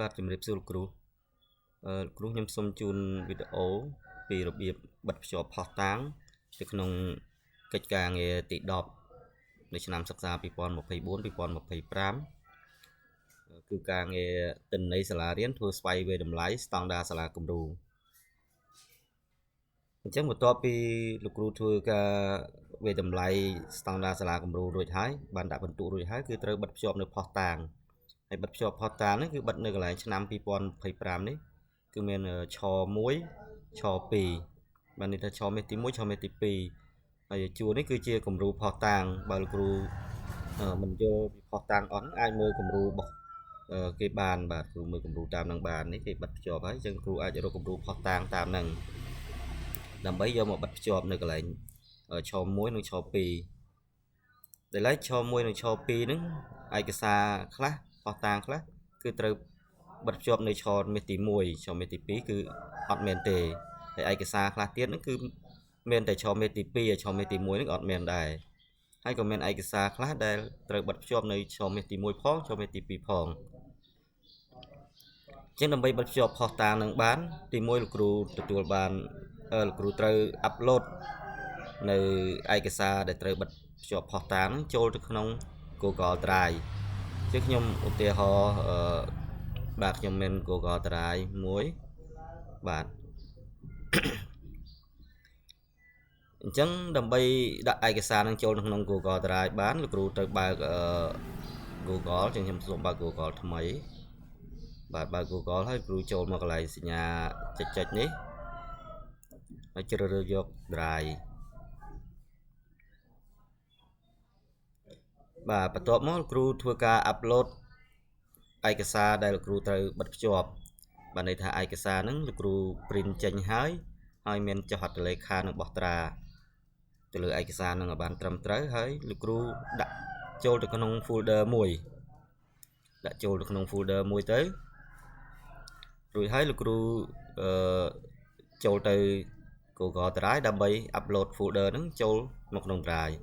បាទជំរាបសួរលោកគ្រូគ្រូខ្ញុំសូមជូនវីដេអូពីរបៀបបិទភ្ជាប់ផុសតាងទៅក្នុងកិច្ចការងារទី10នៃឆ្នាំសិក្សា2024-2025គឺការងារទិន្នន័យសាលារៀនធ្វើស្វ័យវាយតម្លៃស្តង់ដារសាលាគំរូអញ្ចឹងបន្ទាប់ពីលោកគ្រូធ្វើការវាយតម្លៃស្តង់ដារសាលាគំរូរួចហើយបានដាក់ពិន្ទុរួចហើយគឺត្រូវបិទភ្ជាប់នៅផុសតាងហើយបិទភ្ជាប់ផុសតាងនេះគឺបិទនៅកន្លែងឆ្នាំ2025នេះគឺមានឆ1ឆ2បានន័យថាឆមេទី1ឆមេទី2ហើយជួរនេះគឺជាគំរូផុសតាងបើលោកគ្រូមិនយល់ពីផុសតាងអស់អាចមើលគំរូរបស់គេបានបាទគ្រូមើលគំរូតាមនឹងបាននេះគេបិទភ្ជាប់ហើយអញ្ចឹងគ្រូអាចរកគំរូផុសតាងតាមនឹងដើម្បីយកមកបិទភ្ជាប់នៅកន្លែងឆ1និងឆ2ដែលឡែកឆ1និងឆ2ហ្នឹងឯកសារខ្លះផុសតាងខ្លះគឺត្រូវបិទភ្ជាប់នៅឆមេទី1ឆមេទី2គឺអត់មែនទេហើយឯកសារខ្លះទៀតហ្នឹងគឺមានតែឆមេទី2ហើយឆមេទី1ហ្នឹងអត់មែនដែរហើយក៏មានឯកសារខ្លះដែលត្រូវបិទភ្ជាប់នៅឆមេទី1ផងឆមេទី2ផងចឹងដើម្បីបិទភ្ជាប់ផុសតាងនឹងបានទី1លោកគ្រូទទួលបានលោកគ្រូត្រូវអាប់ឡូតនៅឯកសារដែលត្រូវបិទភ្ជាប់ផុសតាងនឹងចូលទៅក្នុង Google Drive ជាខ្ញុំឧទាហរណ៍បាទខ្ញុំមាន Google Drive មួយបាទអញ្ចឹងដើម្បីដាក់ឯកសារនឹងចូលក្នុង Google Drive បានលោកគ្រូត្រូវបើកGoogle ចឹងខ្ញុំសូមបើក Google ថ្មីបាទបើក Google ហើយគ្រូចូលមកកន្លែងសញ្ញាចុចនេះហើយជ្រើសរើសយក Drive បាទបន្ទាប់មកគ្រូធ្វើការអាប់ឡូតឯកសារដែលលោកគ្រូត្រូវបិទភ្ជាប់បានន័យថាឯកសារហ្នឹងលោកគ្រូ print ចេញហើយមានចុះហត្ថលេខានិងបោះត្រាទៅលើឯកសារហ្នឹងឲ្យបានត្រឹមត្រូវហើយលោកគ្រូដាក់ចូលទៅក្នុង folder មួយដាក់ចូលទៅក្នុង folder មួយទៅរួចហើយលោកគ្រូចូលទៅ Google Drive ដើម្បី upload folder ហ្នឹងចូលមកក្នុង Drive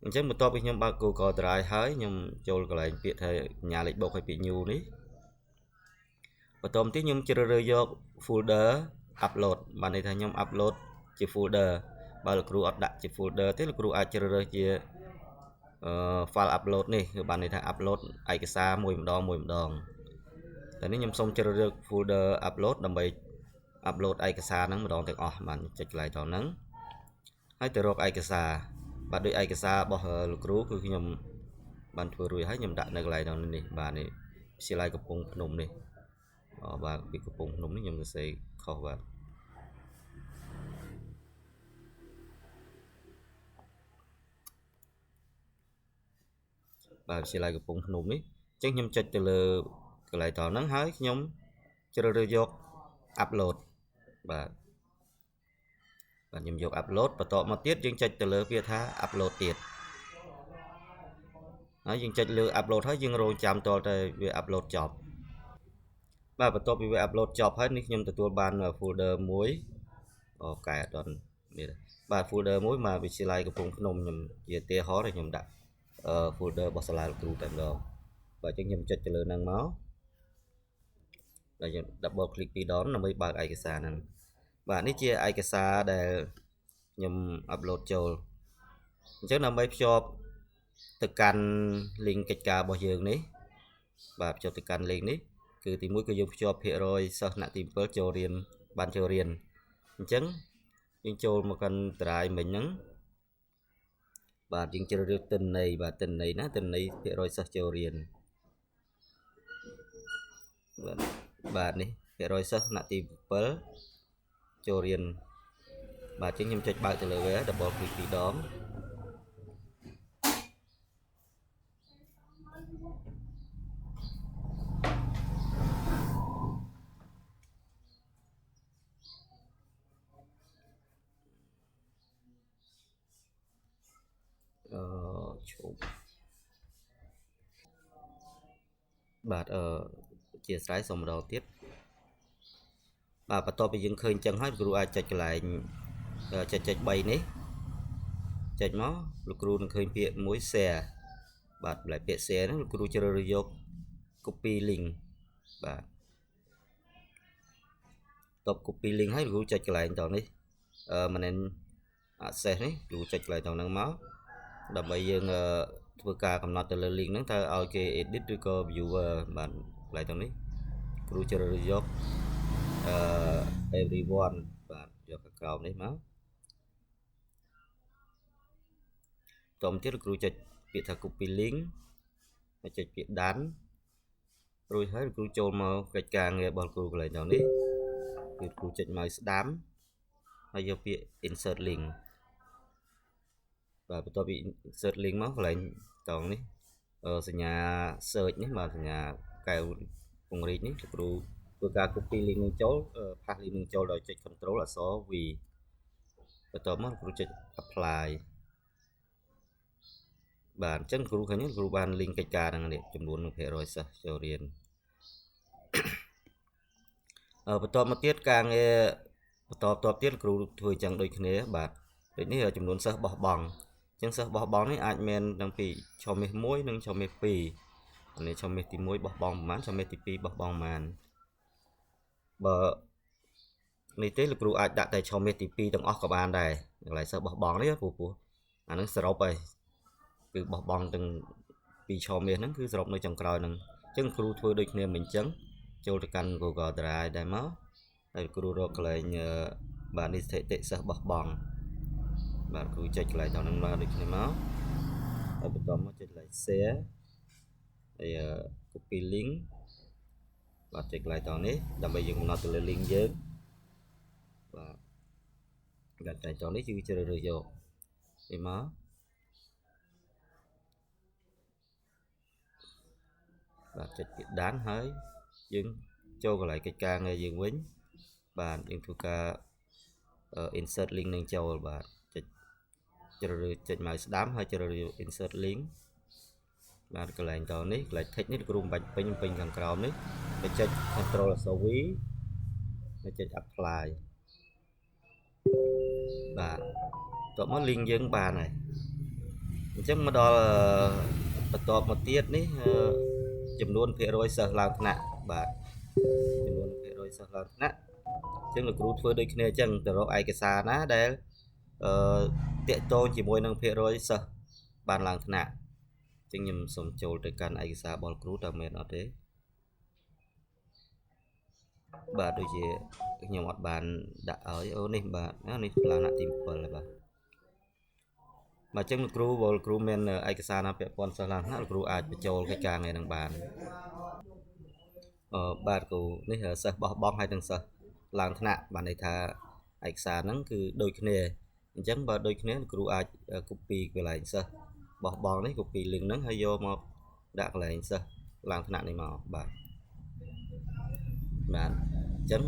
អញ្ចឹងបន្ទាប់ពីខ្ញុំបើក Google Drive ហើយខ្ញុំចូលកន្លែងពាក្យថាសញ្ញាលេខបូកហើយពាក្យ new នេះបន្តមកទៀតខ្ញុំជ្រើសរើសយក folder upload បានន័យថាខ្ញុំ upload ជា folder បើលោកគ្រូអត់ដាក់ជា folder ទេលោកគ្រូអាចជ្រើសរើសជាfile upload នេះគឺបានន័យថា upload ឯកសារមួយម្ដងតែនេះខ្ញុំសូមជ្រើសរើស folder upload ដើម្បី upload ឯកសារហ្នឹងម្ដងទាំងអស់បានចុចកន្លែងតហ្នឹងហើយទៅរកឯកសារបាទដោយឯកសាររបស់លោកគ្រូគឺខ្ញុំបានធ្វើរួចហើយខ្ញុំដាក់នៅកន្លែងនេះបាទនេះវិទ្យាល័យកំពង់ភ្នំនេះបាទពីកំពង់ភ្នំនេះខ្ញុំសរសេរខុសបាទវិទ្យាល័យកំពង់ភ្នំនេះអញ្ចឹងខ្ញុំចុចទៅលើកន្លែងតហ្នឹងហើយខ្ញុំជ្រើសរើសយក upload បាទខ្ញុំយក upload បន្តមកទៀតយើងចុចទៅលើវាថា upload ទៀតហើយយើងចុចលើ upload ហើយយើងរងចាំតរតែវា upload ចប់បាទបន្ទាប់ពីវា upload ចប់ហើយនេះខ្ញុំទទួលបាន folder មួយកែអត់ដល់នេះបាទ folder មួយមកវិទ្យាល័យកំពង់ភ្នំខ្ញុំជាឧទាហរណ៍ខ្ញុំដាក់folder របស់សាលាលោកគ្រូតែម្ដងបាទអញ្ចឹងខ្ញុំចុចទៅលើហ្នឹងមកហើយខ្ញុំ double click ពីរដងដើម្បីបើកឯកសារហ្នឹងបាទនេះជាឯកសារដែលខ្ញុំ upload ចូលអញ្ចឹងដើម្បីភ្ជាប់ទៅកាន់ link កិច្ចការរបស់យើងនេះបាទភ្ជាប់ទៅកាន់ link នេះគឺទី1គឺយើងភ្ជាប់ភាគរយសិស្សថ្នាក់ទី7ចូលរៀនបានចូលរៀនអញ្ចឹងយើងចូលមកកាន់ Drive មិញហ្នឹងបាទយើងជ្រើសរើសទិន្នន័យបាទទិន្នន័យណាទិន្នន័យភាគរយសិស្សចូលរៀនបាទនេះភាគរយសិស្សថ្នាក់ទី7ចូលរៀនបាទអញ្ចឹងខ្ញុំចុចបើកទៅលើវា double click ពីរដងឈប់បាទអធិស្ឋានសូមម្ដងទៀតបាទបន្ទាប់ពីយើងឃើញចឹងហើយគ្រូអាចចុចកន្លែងចុច3នេះចុចមកលោកគ្រូនឹងឃើញពាក្យមួយ share បាទពាក្យ share ហ្នឹងលោកគ្រូជ្រើសរើសយក copy link បាទតប copy link ហើយលោកគ្រូចុចកន្លែងតនេះmanage access នេះលោកគ្រូចុចកន្លែងតហ្នឹងមកដើម្បីយើងធ្វើការកំណត់ទៅលើ link ហ្នឹងតើឲ្យគេ edit ឬក៏ viewer បាទកន្លែងតនេះគ្រូជ្រើសរើសយកeveryone បាទយកខាងក្រោមនេះមកតមកទៀតលោកគ្រូចុចពាក្យថា copy link ហើយចុចពាក្យ done រួចហើយលោកគ្រូចូលមកកិច្ចការងាររបស់គ្រូកន្លែងតនេះគឺគ្រូចុចមកស្ដាំហើយយកពាក្យ insert link បាទបន្ទាប់ពី insert link មកកន្លែងតនេះសញ្ញា search នេះបាទសញ្ញាកែវពង្រីកនេះលោកគ្រូធ្វើការ copy link នឹងចូលផាស link នឹងចូលដោយចុច control អក្សរ V បន្ទាប់មកគ្រូចុច apply បាទអញ្ចឹងគ្រូឃើញគ្រូបាន link កិច្ចការហ្នឹងនេះចំនួន100%សិស្សចូលរៀនបន្ទាប់មកទៀតការងារបន្តទៀតគ្រូធ្វើអញ្ចឹងដូចគ្នាបាទដូចនេះចំនួនសិស្សបោះបង់អញ្ចឹងសិស្សបោះបង់នេះអាចមានតាំងពីឆមាស1និងឆមាស2នេះឆមាសទី1បោះបង់ប្រហែលឆមាសទី2បោះបង់ប្រហែលបើនេះទេលោកគ្រូអាចដាក់តែឆមាសទី2ទាំងអស់ក៏បានដែរកន្លែងសិស្សបោះបង់នេះព្រោះអានឹងសរុបហើយគឺបោះបង់ទាំងពីរឆមាសហ្នឹងគឺសរុបនៅចុងក្រោយហ្នឹងអញ្ចឹងគ្រូធ្វើដូចគ្នាមិនអញ្ចឹងចូលទៅកាន់ Google Drive ដែរមកហើយគ្រូរកកន្លែងបាទនេះស្ថិតិសិស្សបោះបង់បាទគ្រូចុចកន្លែងដល់ហ្នឹងមកដូចគ្នាមកហើយបន្តមកចុចកន្លែង share ហើយ copy link បាទចុចកន្លែងដល់នេះដើម្បីយើងកំណត់ទៅលើ link យើងបាទកន្លែងដល់នេះគឺជ្រើសរើសយកនេះមកបាទចុចពាក្យ done ហើយយើងចូលកន្លែងកិច្ចការងារយើងវិញបាទយើងធ្វើការ insert link នឹងចូលបាទចុចជ្រើសរើសចុច mouse ស្ដាំហើយជ្រើសរើស insert link បាទកន្លែងតនេះកន្លែង text នេះគ្រូមិនបាច់ពេញខាងក្រោមនេះទៅចុច control អក្សរ V ហើយចុច apply បាទតបមក link យើងបានហើយអញ្ចឹងមកដល់បន្ទាប់មកទៀតនេះចំនួនភាគរយសិស្សឡើងថ្នាក់បាទចំនួនភាគរយសិស្សឡើងថ្នាក់អញ្ចឹងលោកគ្រូធ្វើដូចគ្នាអញ្ចឹងទៅរកឯកសារណាដែលតាក់ទងជាមួយនឹងភាគរយសិស្សបានឡើងថ្នាក់អញ្ចឹងខ្ញុំសូមចូលទៅកាន់ឯកសាររបស់គ្រូតើមែនអត់ទេបាទដូចជាខ្ញុំអត់បានដាក់ឲ្យអូនេះបាទនេះឡើងថ្នាក់ទី7ហើយបាទអញ្ចឹងលោកគ្រូមានឯកសារណាពាក់ព័ន្ធសិស្សឡើងថ្នាក់លោកគ្រូអាចបញ្ចូលកិច្ចការងារនឹងបានបាទគ្រូនេះសិស្សបោះបង់ហើយទាំងសិស្សឡើងថ្នាក់បានន័យថាឯកសារហ្នឹងគឺដូចគ្នាអញ្ចឹងបើដូចគ្នាគ្រូអាច copy កន្លែងសិស្សបោះបង់នេះ copy link ហ្នឹងហើយយកមកដាក់កន្លែងសិស្សឡើងថ្នាក់នេះមកបាទអញ្ចឹង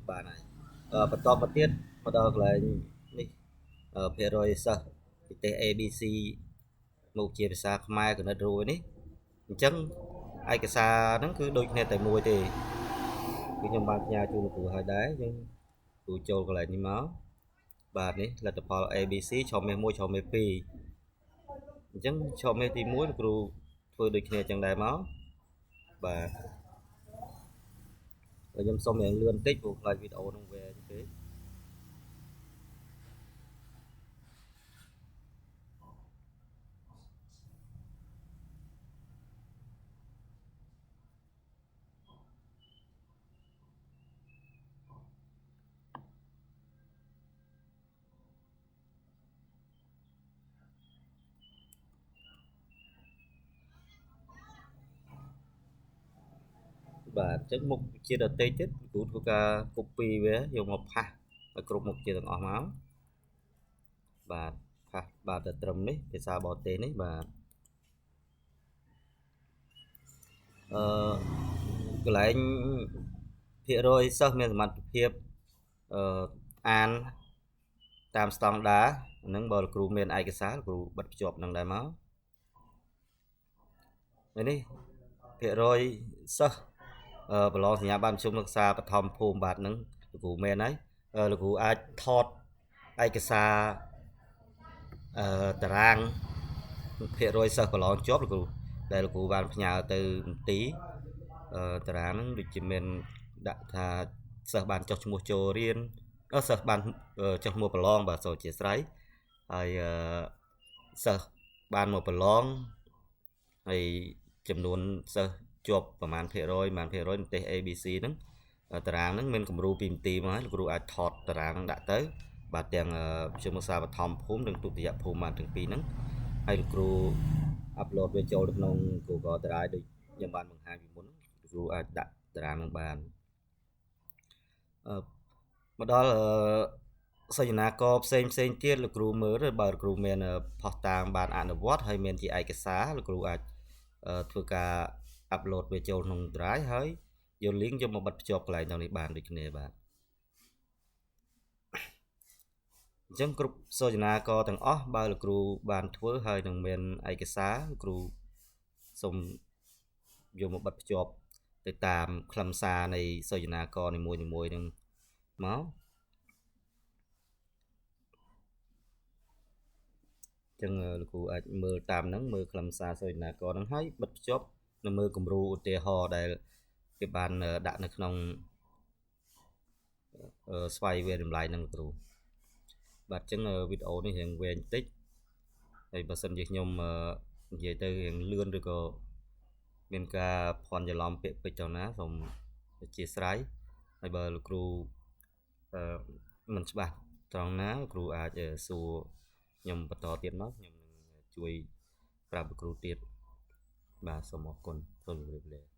បាទហើយបន្តមកទៀតមកដល់កន្លែងនេះភាគរយសិស្សប្រទេស ABC មកជាភាសាខ្មែរគណិតរួយនេះអញ្ចឹងឯកសារហ្នឹងគឺដូចគ្នាតែមួយទេគឺខ្ញុំបានផ្ញើជូនលោកគ្រូឲ្យដែរយើងគ្រូចូលកន្លែងនេះមកបាទនេះលទ្ធផល ABC ឆមាស1ឆមាស2អញ្ចឹងឆមាសទី1លោកគ្រូធ្វើដូចគ្នាអញ្ចឹងដែរមកបាទខ្ញុំសូមឲ្យលឿនតិចព្រោះខ្លាចវីដេអូនឹងវែងពេកបាទអញ្ចឹងមុខជាដតេទៀតគ្រូធ្វើការ copy វាយកមកផាសឲ្យគ្រប់មុខជាទាំងអស់មកបាទផាសបាទទៅត្រឹមនេះភាសាបរទេសនេះបាទកន្លែងភាគរយសិស្សមានសមត្ថភាពអានតាមស្តង់ដារហ្នឹងបើលោកគ្រូមានឯកសារគ្រូបិទភ្ជាប់នឹងដែរមកនេះភាគរយសិស្សប្រឡងសញ្ញាបត្រមធ្យមសិក្សាបឋមភូមិបាទហ្នឹងលោកគ្រូមែនហើយលោកគ្រូអាចថតឯកសារតារាងភាគរយសិស្សប្រឡងជាប់លោកគ្រូដែលលោកគ្រូបានផ្ញើទៅមន្ទីរ តារាងហ្នឹងដូចជាមានដាក់ថាសិស្សបានចុះឈ្មោះចូលរៀនសិស្សបានចុះឈ្មោះប្រឡងបាទសូមអធិស្ឋានហើយសិស្សបានមកប្រឡងហើយចំនួនសិស្សជាប់ប្រមាណភាគរយប្រមាណភាគរយនៅទេស ABC ហ្នឹងតារាងហ្នឹងមានគំរូ2នាទីមកហើយលោកគ្រូអាចថតតារាងហ្នឹងដាក់ទៅបាទទាំងជាភាសាបឋមភូមិនិងទុតិយភូមិបានទាំងពីរហ្នឹងហើយលោកគ្រូអាប់ឡូតវាចូលទៅក្នុង Google Drive ដូចខ្ញុំបានបង្ហាញពីមុនលោកគ្រូអាចដាក់តារាងហ្នឹងបានមកដល់សចនាករផ្សេងទៀតលោកគ្រូមើលទៅបើលោកគ្រូមានផុសតាងបានអនុវត្តហើយមានជាឯកសារលោកគ្រូអាចធ្វើការអាប់ឡូតវាចូលក្នុង Drive ហើយយក link យកមកបិទភ្ជាប់កន្លែងទាំងនេះបានដូចគ្នាបាទអញ្ចឹងគ្រប់សចនាករទាំងអស់បើលោកគ្រូបានធ្វើហើយនឹងមានឯកសារលោកគ្រូសូមយកមកបិទភ្ជាប់ទៅតាមខ្លឹមសារនៃសចនាករនីមួយៗនឹងមកចឹងលោកគ្រូអាចមើលតាមហ្នឹងមើលខ្លឹមសារសចនាករហ្នឹងហើយបិទភ្ជាប់នៅមើលគំរូឧទាហរណ៍ដែលគេបានដាក់នៅក្នុងស្វ័យវាតម្លៃហ្នឹងគ្រូបាទចឹងវីដេអូនេះរៀងវែងតិចហើយបើសិនជាខ្ញុំនិយាយទៅរៀងលឿនឬក៏មានការភ័ន្តច្រឡំពាក្យពេចន៍ទៅណាសូមអធិស្ឋានហើយបើលោកគ្រូមិនច្បាស់ត្រង់ណាលោកគ្រូអាចសួរខ្ញុំបន្តទៀតមកខ្ញុំនឹងជួយប្រាប់លោកគ្រូទៀតបាទសូមអរគុណសូមជម្រាបលា